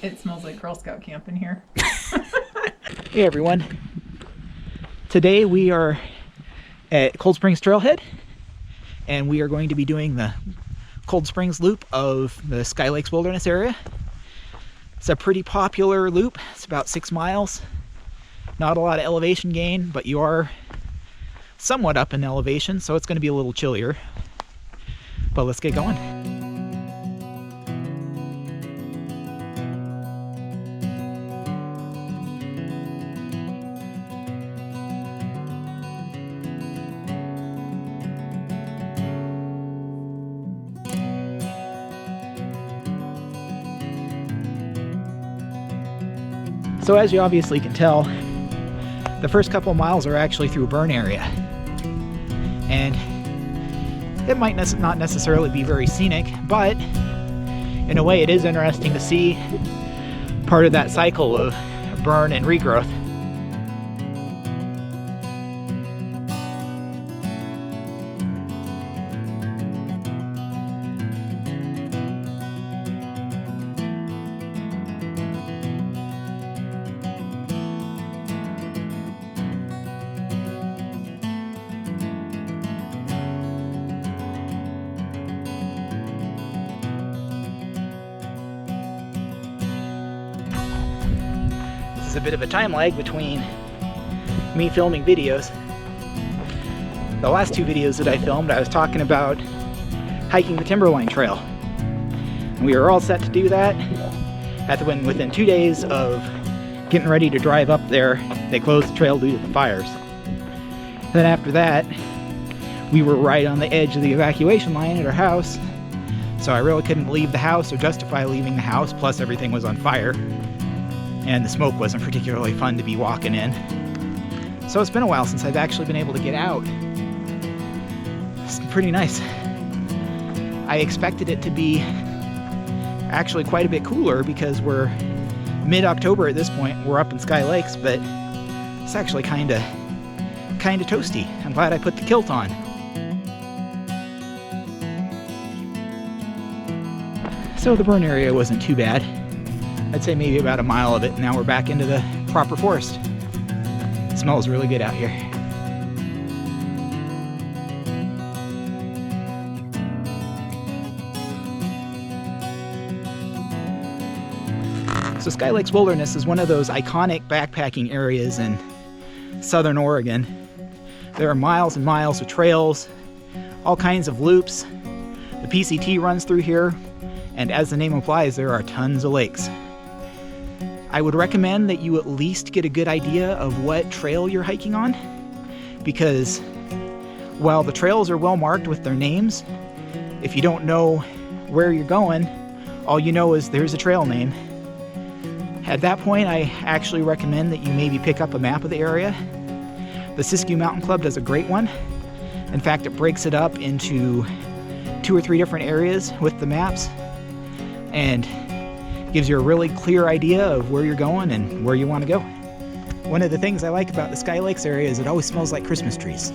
It smells like Girl Scout camp in here. Hey everyone. Today we are at Cold Springs Trailhead, and we are going to be doing the Cold Springs loop of the Sky Lakes Wilderness area. It's a pretty popular loop. It's about 6 miles. Not a lot of elevation gain, but you are somewhat up in elevation, so it's going to be a little chillier. But let's get going. So as you obviously can tell, the first couple of miles are actually through a burn area. And it might not necessarily be very scenic, but in a way it is interesting to see part of that cycle of burn and regrowth. There's a bit of a time lag between me filming videos. The last 2 videos that I filmed, I was talking about hiking the Timberline Trail. And we were all set to do that. Within 2 days of getting ready to drive up there, they closed the trail due to the fires. And then after that, we were right on the edge of the evacuation line at our house. So I really couldn't leave the house or justify leaving the house, plus everything was on fire. And the smoke wasn't particularly fun to be walking in. So it's been a while since I've actually been able to get out. It's pretty nice. I expected it to be actually quite a bit cooler because we're mid-October at this point. We're up in Sky Lakes, but it's actually kind of toasty. I'm glad I put the kilt on. So the burn area wasn't too bad. I'd say maybe about a mile of it, and now we're back into the proper forest. It smells really good out here. So Sky Lakes Wilderness is one of those iconic backpacking areas in southern Oregon. There are miles and miles of trails, all kinds of loops. The PCT runs through here, and as the name implies, there are tons of lakes. I would recommend that you at least get a good idea of what trail you're hiking on, because while the trails are well marked with their names, if you don't know where you're going, all you know is there's a trail name. At that point, I actually recommend that you maybe pick up a map of the area. The Siskiyou Mountain Club does a great one. In fact, it breaks it up into 2 or 3 different areas with the maps, and gives you a really clear idea of where you're going and where you want to go. One of the things I like about the Sky Lakes area is it always smells like Christmas trees.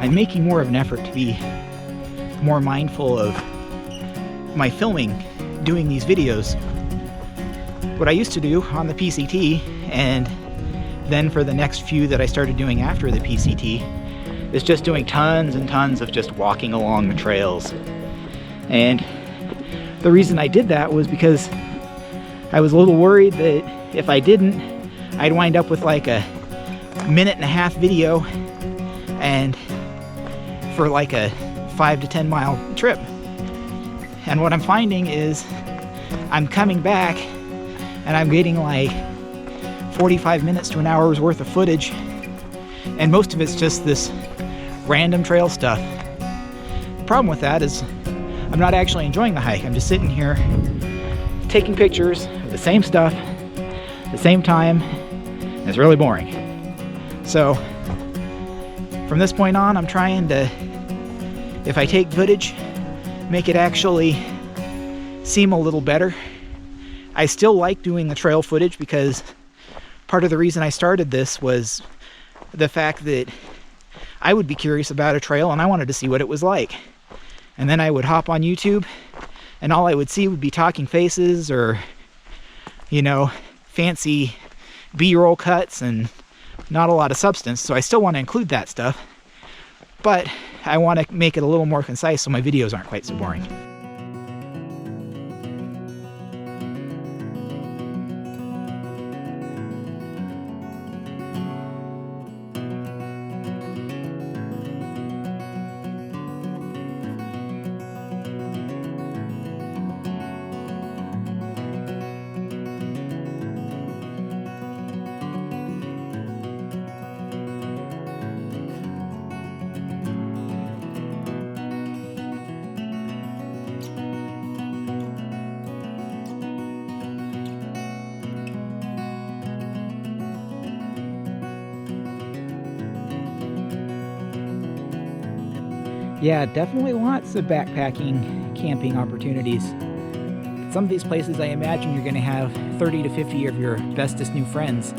I'm making more of an effort to be more mindful of my filming, doing these videos. What I used to do on the PCT, and then for the next few that I started doing after the PCT, is just doing tons and tons of just walking along the trails. And the reason I did that was because I was a little worried that if I didn't, I'd wind up with like a 1.5-minute video and for like a 5 to 10 mile trip. And what I'm finding is I'm coming back and I'm getting like 45 minutes to an hour's worth of footage, and most of it's just this random trail stuff. The problem with that is I'm not actually enjoying the hike. I'm just sitting here taking pictures of the same stuff at the same time, and it's really boring. So From this point on, I'm trying to, if I take footage, make it actually seem a little better. I still like doing the trail footage because part of the reason I started this was the fact that I would be curious about a trail and I wanted to see what it was like. And then I would hop on YouTube and all I would see would be talking faces or, you know, fancy B-roll cuts and not a lot of substance. So I still want to include that stuff, but I want to make it a little more concise so my videos aren't quite so boring. Yeah, definitely lots of backpacking, camping opportunities. Some of these places I imagine you're going to have 30 to 50 of your bestest new friends.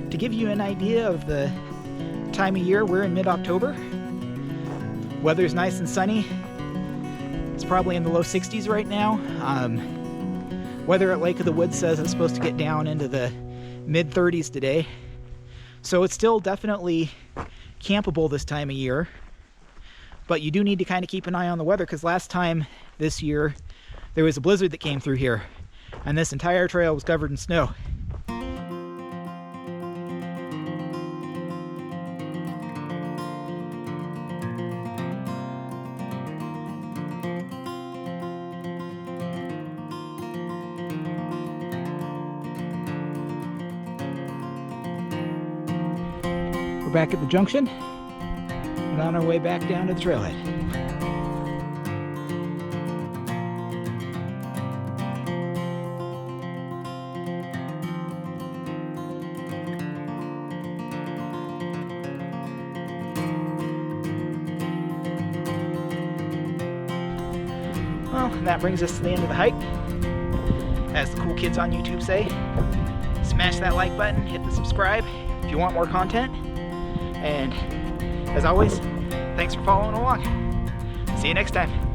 To give you an idea of the time of year, we're in mid-October. Weather's nice and sunny. It's probably in the low 60s right now. Weather at Lake of the Woods says it's supposed to get down into the mid-30s today. So it's still definitely campable this time of year. But you do need to kind of keep an eye on the weather, because last time this year there was a blizzard that came through here and this entire trail was covered in snow. We're back at the junction and on our way back down to the trailhead. Well, and that brings us to the end of the hike. As the cool kids on YouTube say, smash that like button, hit the subscribe if you want more content. And as always, thanks for following along. See you next time.